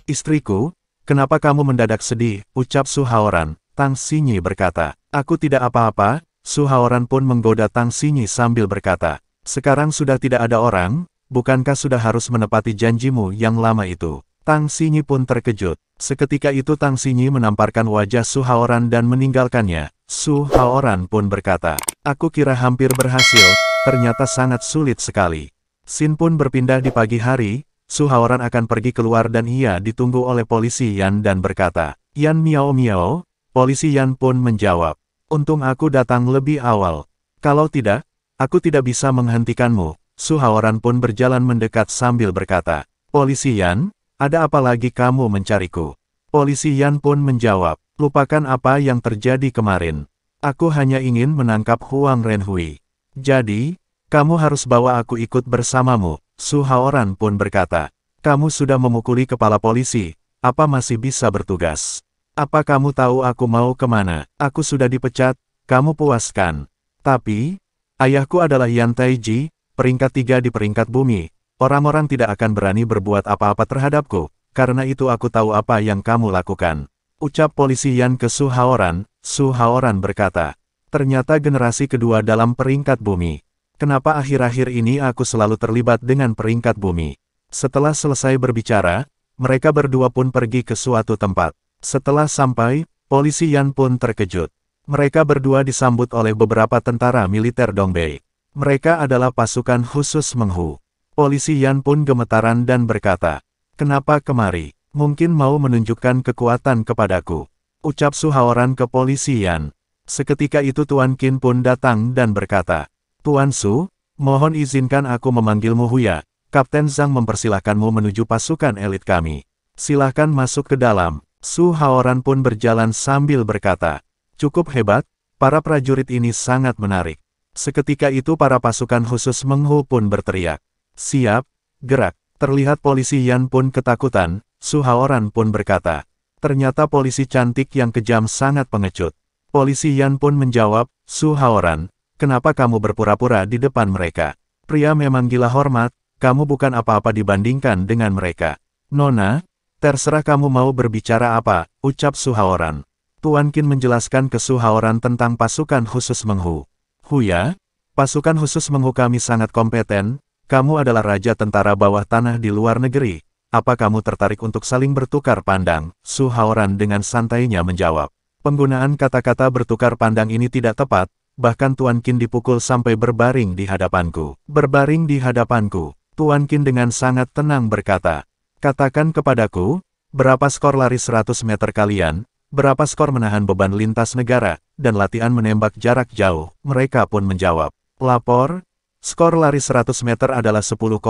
Istriku, kenapa kamu mendadak sedih, ucap Su Haoran. Tang Xinyi berkata, aku tidak apa-apa. Su Haoran pun menggoda Tang Xinyi sambil berkata, sekarang sudah tidak ada orang, bukankah sudah harus menepati janjimu yang lama itu? Tang Xinyi pun terkejut. Seketika itu Tang Xinyi menamparkan wajah Su Haoran dan meninggalkannya. Su Haoran pun berkata, aku kira hampir berhasil, ternyata sangat sulit sekali. Xin pun berpindah di pagi hari. Su Haoran akan pergi keluar dan ia ditunggu oleh polisi Yan dan berkata, Yan miao miao. Polisi Yan pun menjawab, untung aku datang lebih awal. Kalau tidak, aku tidak bisa menghentikanmu. Su Haoran pun berjalan mendekat sambil berkata, polisi Yan, ada apa lagi kamu mencariku? Polisi Yan pun menjawab, lupakan apa yang terjadi kemarin. Aku hanya ingin menangkap Huang Renhui. Jadi, kamu harus bawa aku ikut bersamamu. Su Haoran pun berkata, kamu sudah memukuli kepala polisi, apa masih bisa bertugas? Apa kamu tahu aku mau kemana? Aku sudah dipecat, kamu puaskan. Tapi, ayahku adalah Yan Taiji, peringkat 3 di peringkat bumi. Orang-orang tidak akan berani berbuat apa-apa terhadapku, karena itu aku tahu apa yang kamu lakukan. Ucap polisi Yan ke Su Haoran. Su Haoran berkata, ternyata generasi kedua dalam peringkat bumi. Kenapa akhir-akhir ini aku selalu terlibat dengan peringkat bumi? Setelah selesai berbicara, mereka berdua pun pergi ke suatu tempat. Setelah sampai, polisi Yan pun terkejut. Mereka berdua disambut oleh beberapa tentara militer Dongbei. Mereka adalah pasukan khusus Menghu. Polisi Yan pun gemetaran dan berkata, kenapa kemari? Mungkin mau menunjukkan kekuatan kepadaku. Ucap Su Haoran ke polisi Yan. Seketika itu Tuan Qin pun datang dan berkata, Tuan Su, mohon izinkan aku memanggilmu Huya. Kapten Zhang mempersilahkanmu menuju pasukan elit kami. Silahkan masuk ke dalam. Su Haoran pun berjalan sambil berkata, cukup hebat, para prajurit ini sangat menarik. Seketika itu para pasukan khusus Menghu pun berteriak, siap, gerak. Terlihat polisi Yan pun ketakutan. Su Haoran pun berkata, ternyata polisi cantik yang kejam sangat pengecut. Polisi Yan pun menjawab, Su Haoran, kenapa kamu berpura-pura di depan mereka? Pria memang gila hormat, kamu bukan apa-apa dibandingkan dengan mereka. Nona, terserah kamu mau berbicara apa, ucap Su Haoran. Tuan Qin menjelaskan ke Su Haoran tentang pasukan khusus Menghu. Huya, pasukan khusus Menghu kami sangat kompeten, kamu adalah raja tentara bawah tanah di luar negeri. Apa kamu tertarik untuk saling bertukar pandang? Su Haoran dengan santainya menjawab. Penggunaan kata-kata bertukar pandang ini tidak tepat, bahkan Tuan Qin dipukul sampai berbaring di hadapanku. Berbaring di hadapanku. Tuan Qin dengan sangat tenang berkata, katakan kepadaku, berapa skor lari 100 meter kalian, berapa skor menahan beban lintas negara, dan latihan menembak jarak jauh. Mereka pun menjawab, lapor, skor lari 100 meter adalah 10,08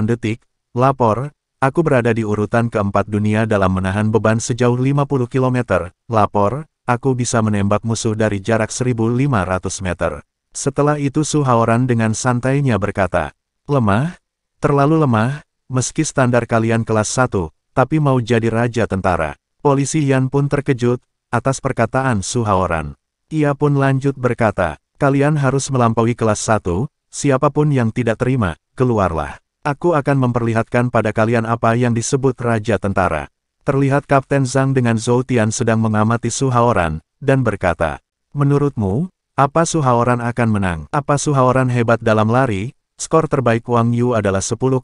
detik, lapor, aku berada di urutan keempat dunia dalam menahan beban sejauh 50 km, lapor, aku bisa menembak musuh dari jarak 1.500 meter. Setelah itu Su Haoran dengan santainya berkata, lemah, terlalu lemah, meski standar kalian kelas 1, tapi mau jadi raja tentara. Polisi Yan pun terkejut atas perkataan Su Haoran. Ia pun lanjut berkata, kalian harus melampaui kelas 1, siapapun yang tidak terima, keluarlah. Aku akan memperlihatkan pada kalian apa yang disebut raja tentara. Terlihat Kapten Zhang dengan Zhou Tian sedang mengamati Su Haoran, dan berkata, menurutmu, apa Su Haoran akan menang? Apa Su Haoran hebat dalam lari? Skor terbaik Wang Yu adalah 10,08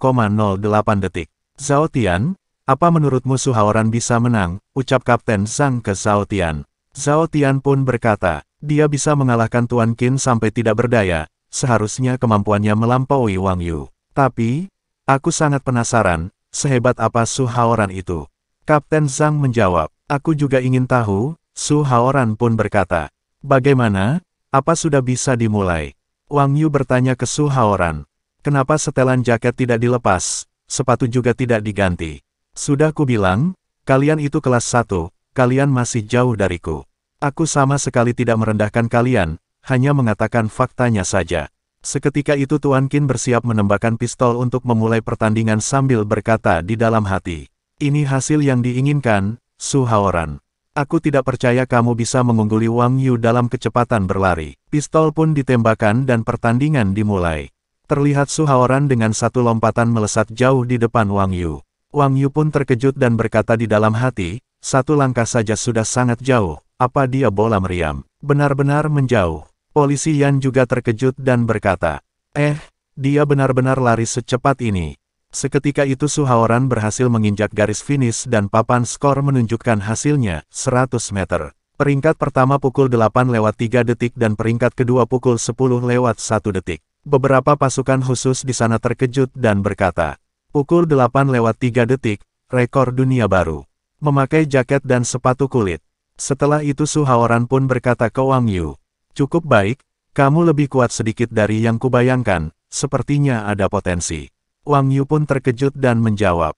detik. Zhao Tian, apa menurutmu Su Haoran bisa menang? Ucap Kapten Zhang ke Zhao Tian. Zhao Tian pun berkata, dia bisa mengalahkan Tuan Qin sampai tidak berdaya, seharusnya kemampuannya melampaui Wang Yu. Tapi, aku sangat penasaran, sehebat apa Su Haoran itu? Kapten Zhang menjawab, aku juga ingin tahu. Su Haoran pun berkata, bagaimana? Apa sudah bisa dimulai? Wang Yu bertanya ke Su Haoran, kenapa setelan jaket tidak dilepas, sepatu juga tidak diganti? Sudah kubilang, kalian itu kelas 1, kalian masih jauh dariku. Aku sama sekali tidak merendahkan kalian, hanya mengatakan faktanya saja. Seketika itu Tuan Qin bersiap menembakkan pistol untuk memulai pertandingan sambil berkata di dalam hati, ini hasil yang diinginkan, Su Haoran. Aku tidak percaya kamu bisa mengungguli Wang Yu dalam kecepatan berlari. Pistol pun ditembakkan dan pertandingan dimulai. Terlihat Su Haoran dengan satu lompatan melesat jauh di depan Wang Yu. Wang Yu pun terkejut dan berkata di dalam hati, satu langkah saja sudah sangat jauh, apa dia bola meriam? Benar-benar menjauh. Polisi Yan juga terkejut dan berkata, dia benar-benar lari secepat ini. Seketika itu Su Haoran berhasil menginjak garis finish dan papan skor menunjukkan hasilnya, 100 meter. Peringkat pertama pukul 8:03 detik dan peringkat kedua pukul 10:01 detik. Beberapa pasukan khusus di sana terkejut dan berkata, pukul 8:03 detik, rekor dunia baru. Memakai jaket dan sepatu kulit. Setelah itu Su Haoran pun berkata ke Wang Yu, cukup baik, kamu lebih kuat sedikit dari yang kubayangkan, sepertinya ada potensi. Wang Yu pun terkejut dan menjawab,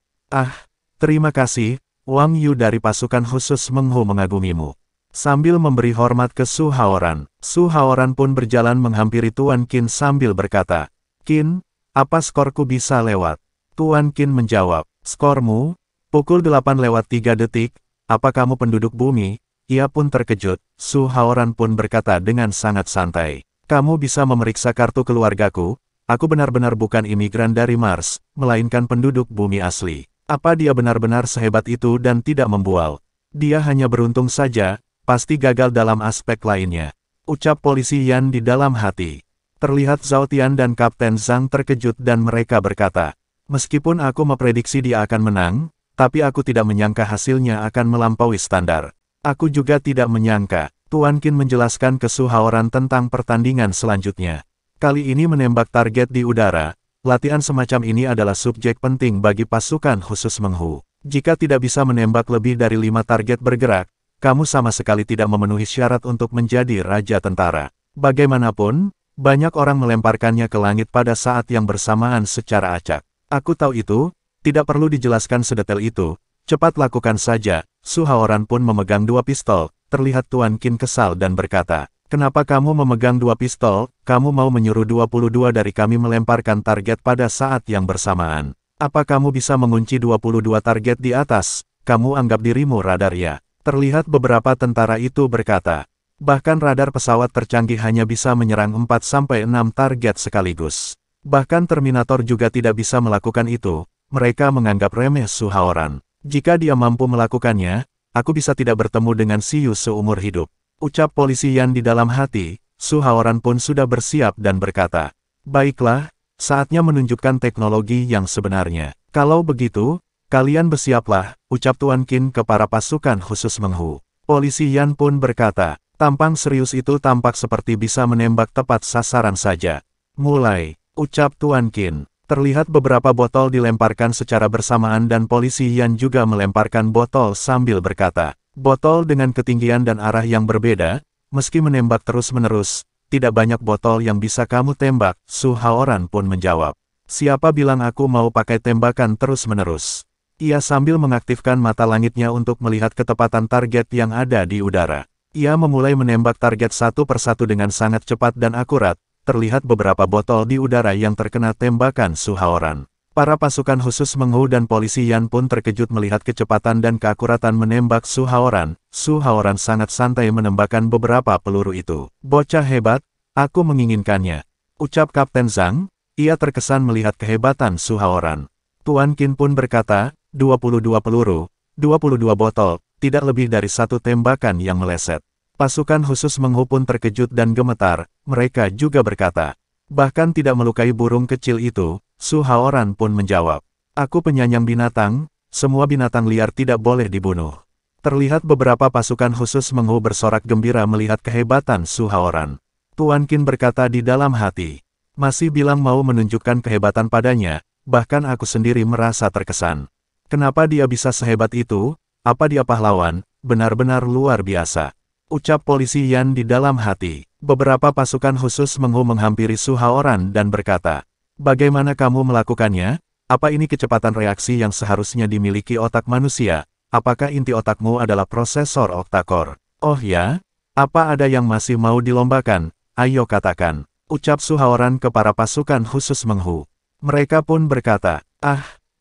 terima kasih, Wang Yu dari pasukan khusus Menghu mengagumimu. Sambil memberi hormat ke Su Haoran pun berjalan menghampiri Tuan Qin sambil berkata, Qin, apa skorku bisa lewat? Tuan Qin menjawab, skormu? Pukul 8:03 detik, apa kamu penduduk bumi? Ia pun terkejut. Su Haoran pun berkata dengan sangat santai, kamu bisa memeriksa kartu keluargaku, aku benar-benar bukan imigran dari Mars, melainkan penduduk bumi asli. Apa dia benar-benar sehebat itu dan tidak membual? Dia hanya beruntung saja, pasti gagal dalam aspek lainnya. Ucap polisi Yan di dalam hati. Terlihat Zhao Tian dan Kapten Zhang terkejut dan mereka berkata, meskipun aku memprediksi dia akan menang, tapi aku tidak menyangka hasilnya akan melampaui standar. Aku juga tidak menyangka. Tuan Qin menjelaskan ke Su Haoran tentang pertandingan selanjutnya. Kali ini menembak target di udara, latihan semacam ini adalah subjek penting bagi pasukan khusus Menghu. Jika tidak bisa menembak lebih dari 5 target bergerak, kamu sama sekali tidak memenuhi syarat untuk menjadi raja tentara. Bagaimanapun, banyak orang melemparkannya ke langit pada saat yang bersamaan secara acak. Aku tahu itu, tidak perlu dijelaskan sedetail itu, cepat lakukan saja. Su Haoran pun memegang 2 pistol, terlihat Tuan Qin kesal dan berkata, kenapa kamu memegang 2 pistol, kamu mau menyuruh 22 dari kami melemparkan target pada saat yang bersamaan. Apa kamu bisa mengunci 22 target di atas, kamu anggap dirimu radar ya? Terlihat beberapa tentara itu berkata, bahkan radar pesawat tercanggih hanya bisa menyerang 4-6 target sekaligus. Bahkan Terminator juga tidak bisa melakukan itu. Mereka menganggap remeh Su Haoran. Jika dia mampu melakukannya, aku bisa tidak bertemu dengan Siyu seumur hidup. Ucap polisi Yan di dalam hati. Su Haoran pun sudah bersiap dan berkata, baiklah, saatnya menunjukkan teknologi yang sebenarnya. Kalau begitu, kalian bersiaplah, ucap Tuan Qin ke para pasukan khusus Menghu. Polisi Yan pun berkata, tampang serius itu tampak seperti bisa menembak tepat sasaran saja. Mulai, ucap Tuan Qin. Terlihat beberapa botol dilemparkan secara bersamaan dan polisi Yan juga melemparkan botol sambil berkata, botol dengan ketinggian dan arah yang berbeda, meski menembak terus-menerus, tidak banyak botol yang bisa kamu tembak. Su Haoran pun menjawab, siapa bilang aku mau pakai tembakan terus-menerus? Ia sambil mengaktifkan mata langitnya untuk melihat ketepatan target yang ada di udara. Ia memulai menembak target satu persatu dengan sangat cepat dan akurat. Terlihat beberapa botol di udara yang terkena tembakan Su Haoran. Para pasukan khusus Menghu dan polisi Yan pun terkejut melihat kecepatan dan keakuratan menembak Su Haoran. Su Haoran sangat santai menembakkan beberapa peluru itu. Bocah hebat, aku menginginkannya. Ucap Kapten Zhang, ia terkesan melihat kehebatan Su Haoran. Tuan Qin pun berkata, 22 peluru, 22 botol, tidak lebih dari satu tembakan yang meleset. Pasukan khusus Menghu pun terkejut dan gemetar, mereka juga berkata, bahkan tidak melukai burung kecil itu. Su Haoran pun menjawab, aku penyayang binatang, semua binatang liar tidak boleh dibunuh. Terlihat beberapa pasukan khusus Menghu bersorak gembira melihat kehebatan Su Haoran. Tuan Qin berkata di dalam hati, masih bilang mau menunjukkan kehebatan padanya, bahkan aku sendiri merasa terkesan. Kenapa dia bisa sehebat itu? Apa dia pahlawan? Benar-benar luar biasa. Ucap polisi Yan di dalam hati. Beberapa pasukan khusus Menghu menghampiri Su Haoran dan berkata, bagaimana kamu melakukannya? Apa ini kecepatan reaksi yang seharusnya dimiliki otak manusia? Apakah inti otakmu adalah prosesor octa-core? Oh ya? Apa ada yang masih mau dilombakan? Ayo katakan. Ucap Su Haoran ke para pasukan khusus Menghu. Mereka pun berkata,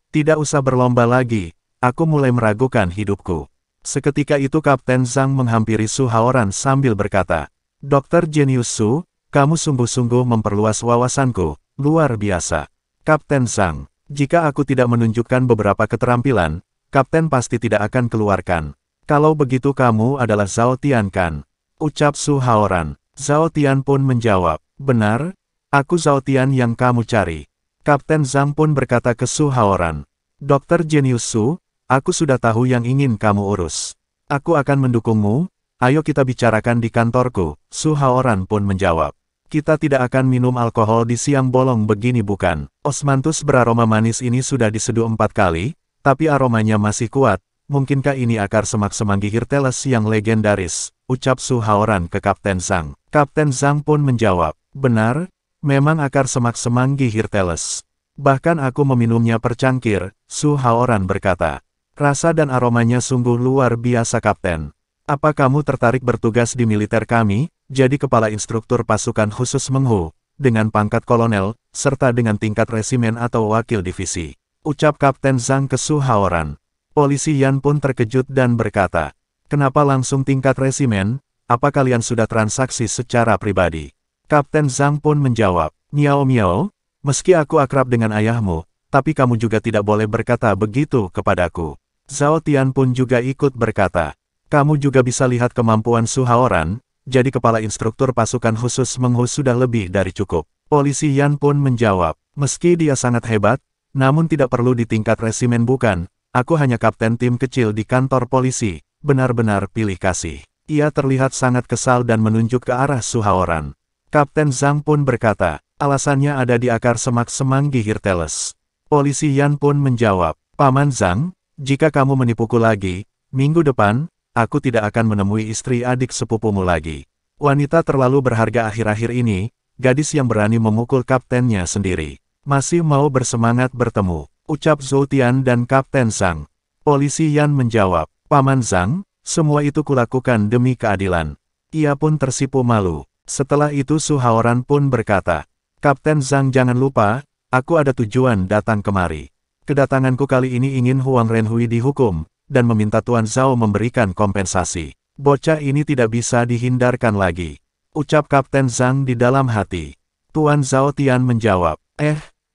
tidak usah berlomba lagi, aku mulai meragukan hidupku. Seketika itu Kapten Zhang menghampiri Su Haoran sambil berkata, Dr. Jenius Su, kamu sungguh-sungguh memperluas wawasanku, luar biasa. Kapten Zhang, Jika aku tidak menunjukkan beberapa keterampilan, Kapten pasti tidak akan keluarkan. Kalau begitu kamu adalah Zhao Tian kan? Ucap Su Haoran. Zhao Tian pun menjawab, benar, aku Zhao Tian yang kamu cari. Kapten Zhang pun berkata ke Su Haoran. Dokter Jenius Su, aku sudah tahu yang ingin kamu urus. Aku akan mendukungmu, ayo kita bicarakan di kantorku. Su Haoran pun menjawab. Kita tidak akan minum alkohol di siang bolong begini bukan? Osmanthus beraroma manis ini sudah diseduh 4 kali, tapi aromanya masih kuat. Mungkinkah ini akar semak semanggi Hirteles yang legendaris? Ucap Su Haoran ke Kapten Zhang. Kapten Zhang pun menjawab, benar, memang akar semak semanggi Hirteles. Bahkan aku meminumnya per cangkir, Su Haoran berkata. Rasa dan aromanya sungguh luar biasa Kapten. Apa kamu tertarik bertugas di militer kami? Jadi kepala instruktur pasukan khusus Menghu, dengan pangkat kolonel, serta dengan tingkat resimen atau wakil divisi. Ucap Kapten Zhang ke Su Haoran. Polisi Yan pun terkejut dan berkata, kenapa langsung tingkat resimen, apa kalian sudah transaksi secara pribadi? Kapten Zhang pun menjawab, Miao, meski aku akrab dengan ayahmu, tapi kamu juga tidak boleh berkata begitu kepadaku. Zhao Tian pun juga ikut berkata, kamu juga bisa lihat kemampuan Su Haoran, jadi kepala instruktur pasukan khusus Menghu sudah lebih dari cukup. Polisi Yan pun menjawab, meski dia sangat hebat, namun tidak perlu di tingkat resimen bukan, aku hanya kapten tim kecil di kantor polisi, benar-benar pilih kasih. Ia terlihat sangat kesal dan menunjuk ke arah Su Haoran. Kapten Zhang pun berkata, alasannya ada di akar semak semanggi Hirteles. Polisi Yan pun menjawab, Paman Zhang, jika kamu menipuku lagi, minggu depan, aku tidak akan menemui istri adik sepupumu lagi. Wanita terlalu berharga akhir-akhir ini, gadis yang berani memukul kaptennya sendiri. Masih mau bersemangat bertemu, ucap Zhou Tian dan Kapten Zhang. Polisi Yan menjawab, Paman Zhang, semua itu kulakukan demi keadilan. Ia pun tersipu malu. Setelah itu Su Haoran pun berkata, Kapten Zhang jangan lupa, aku ada tujuan datang kemari. Kedatanganku kali ini ingin Huang Renhui dihukum, dan meminta Tuan Zhao memberikan kompensasi. Bocah ini tidak bisa dihindarkan lagi. Ucap Kapten Zhang di dalam hati. Tuan Zhao Tian menjawab,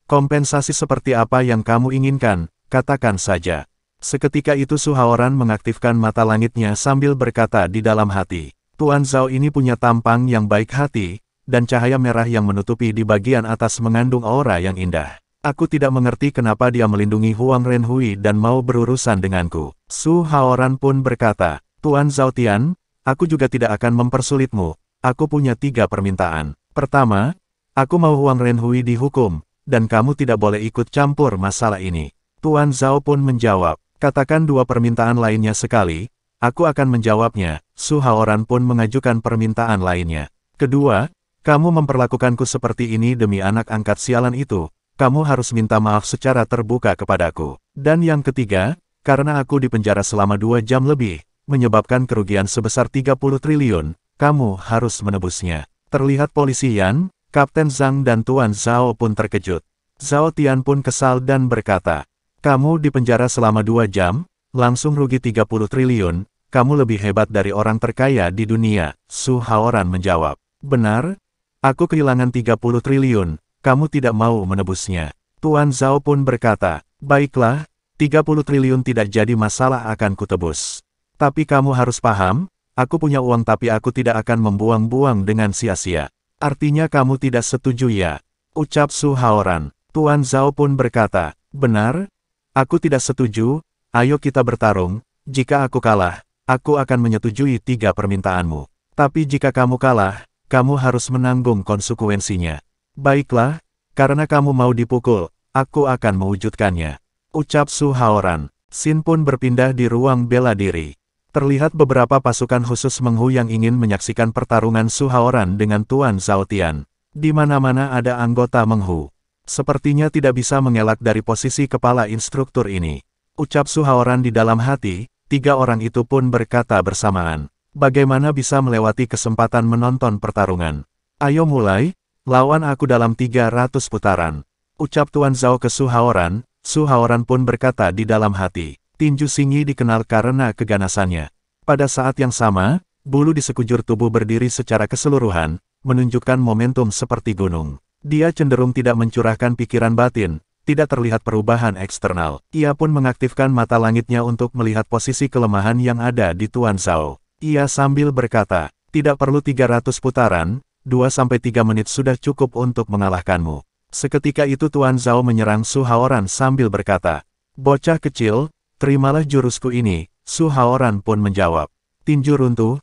kompensasi seperti apa yang kamu inginkan, katakan saja. Seketika itu Su Haoran mengaktifkan mata langitnya sambil berkata di dalam hati. Tuan Zhao ini punya tampang yang baik hati, dan cahaya merah yang menutupi di bagian atas mengandung aura yang indah. Aku tidak mengerti kenapa dia melindungi Huang Renhui dan mau berurusan denganku. Su Haoran pun berkata, Tuan Zhao Tian, aku juga tidak akan mempersulitmu. Aku punya 3 permintaan. Pertama, aku mau Huang Renhui dihukum, dan kamu tidak boleh ikut campur masalah ini. Tuan Zhao pun menjawab, katakan 2 permintaan lainnya sekali, aku akan menjawabnya. Su Haoran pun mengajukan permintaan lainnya. Kedua, kamu memperlakukanku seperti ini demi anak angkat sialan itu. Kamu harus minta maaf secara terbuka kepadaku. Dan yang ketiga, karena aku dipenjara selama 2 jam lebih, menyebabkan kerugian sebesar 30 triliun, kamu harus menebusnya. Terlihat polisi Yan, Kapten Zhang dan Tuan Zhao pun terkejut. Zhao Tian pun kesal dan berkata, kamu dipenjara selama 2 jam, langsung rugi 30 triliun, kamu lebih hebat dari orang terkaya di dunia. Su Haoran menjawab, benar, aku kehilangan 30 triliun. Kamu tidak mau menebusnya. Tuan Zhao pun berkata, baiklah, 30 triliun tidak jadi masalah akan kutebus. Tapi kamu harus paham, aku punya uang tapi aku tidak akan membuang-buang dengan sia-sia. Artinya kamu tidak setuju ya? Ucap Su Haoran. Tuan Zhao pun berkata, benar, aku tidak setuju, ayo kita bertarung, jika aku kalah, aku akan menyetujui 3 permintaanmu. Tapi jika kamu kalah, kamu harus menanggung konsekuensinya. Baiklah, karena kamu mau dipukul, aku akan mewujudkannya. Ucap Su Haoran. Xin pun berpindah di ruang bela diri. Terlihat beberapa pasukan khusus Menghu yang ingin menyaksikan pertarungan Su Haoran dengan Tuan Zhao Tian. Di mana-mana ada anggota Menghu. Sepertinya tidak bisa mengelak dari posisi kepala instruktur ini. Ucap Su Haoran di dalam hati, 3 orang itu pun berkata bersamaan. Bagaimana bisa melewati kesempatan menonton pertarungan? Ayo mulai. Lawan aku dalam 300 putaran. Ucap Tuan Zhao ke Su Haoran pun berkata di dalam hati. Tinju Xingyi dikenal karena keganasannya. Pada saat yang sama, bulu di sekujur tubuh berdiri secara keseluruhan, menunjukkan momentum seperti gunung. Dia cenderung tidak mencurahkan pikiran batin, tidak terlihat perubahan eksternal. Ia pun mengaktifkan mata langitnya untuk melihat posisi kelemahan yang ada di Tuan Zhao. Ia sambil berkata, tidak perlu 300 putaran, 2-3 menit sudah cukup untuk mengalahkanmu. Seketika itu Tuan Zhao menyerang Su Haoran sambil berkata, bocah kecil, terimalah jurusku ini. Su Haoran pun menjawab, tinju runtuh,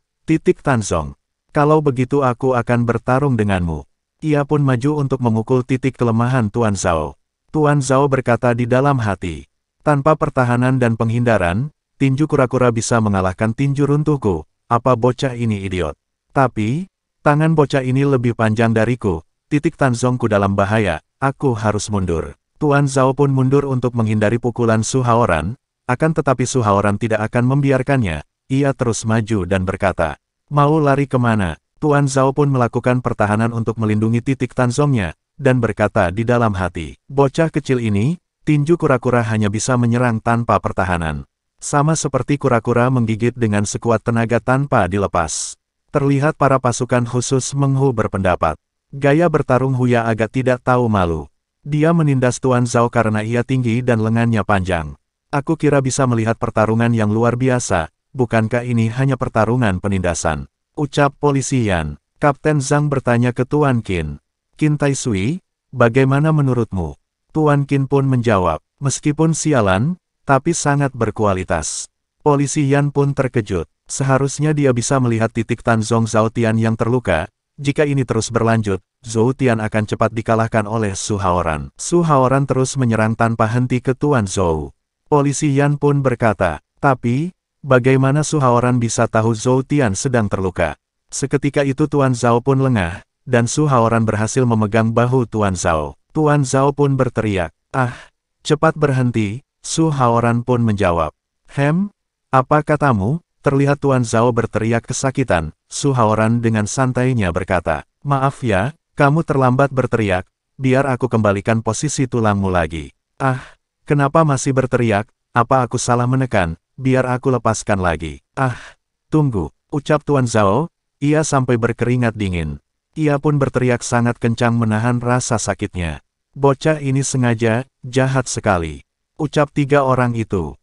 Tanzong. Kalau begitu aku akan bertarung denganmu. Ia pun maju untuk memukul titik kelemahan Tuan Zhao. Tuan Zhao berkata di dalam hati, tanpa pertahanan dan penghindaran, tinju kura-kura bisa mengalahkan tinju runtuhku. Apa bocah ini idiot? Tapi, tangan bocah ini lebih panjang dariku. Tanzongku dalam bahaya, aku harus mundur. Tuan Zhao pun mundur untuk menghindari pukulan Su Haoran, akan tetapi Su Haoran tidak akan membiarkannya. Ia terus maju dan berkata, mau lari kemana? Tuan Zhao pun melakukan pertahanan untuk melindungi Tanzongnya, dan berkata di dalam hati, bocah kecil ini, tinju kura-kura hanya bisa menyerang tanpa pertahanan. Sama seperti kura-kura menggigit dengan sekuat tenaga tanpa dilepas. Terlihat para pasukan khusus Menghu berpendapat. Gaya bertarung Huya agak tidak tahu malu. Dia menindas Tuan Zhao karena ia tinggi dan lengannya panjang. Aku kira bisa melihat pertarungan yang luar biasa, bukankah ini hanya pertarungan penindasan? Ucap polisi Yan. Kapten Zhang bertanya ke Tuan Qin. Qin Taisui, bagaimana menurutmu? Tuan Qin pun menjawab, meskipun sialan, tapi sangat berkualitas. Polisi Yan pun terkejut. Seharusnya dia bisa melihat Tanzong Zhao Tian yang terluka. Jika ini terus berlanjut, Zhao Tian akan cepat dikalahkan oleh Su Haoran. Su Haoran terus menyerang tanpa henti ke Tuan Zhao. Polisi Yan pun berkata, tapi, bagaimana Su Haoran bisa tahu Zhao Tian sedang terluka? Seketika itu Tuan Zhao pun lengah, dan Su Haoran berhasil memegang bahu Tuan Zhao. Tuan Zhao pun berteriak, ah, cepat berhenti. Su Haoran pun menjawab, apa katamu? Terlihat Tuan Zhao berteriak kesakitan. Su Haoran dengan santainya berkata, maaf ya, kamu terlambat berteriak, biar aku kembalikan posisi tulangmu lagi. Ah, kenapa masih berteriak? Apa aku salah menekan? Biar aku lepaskan lagi. Ah, tunggu, ucap Tuan Zhao, ia sampai berkeringat dingin. Ia pun berteriak sangat kencang menahan rasa sakitnya. Bocah ini sengaja, jahat sekali. Ucap 3 orang itu.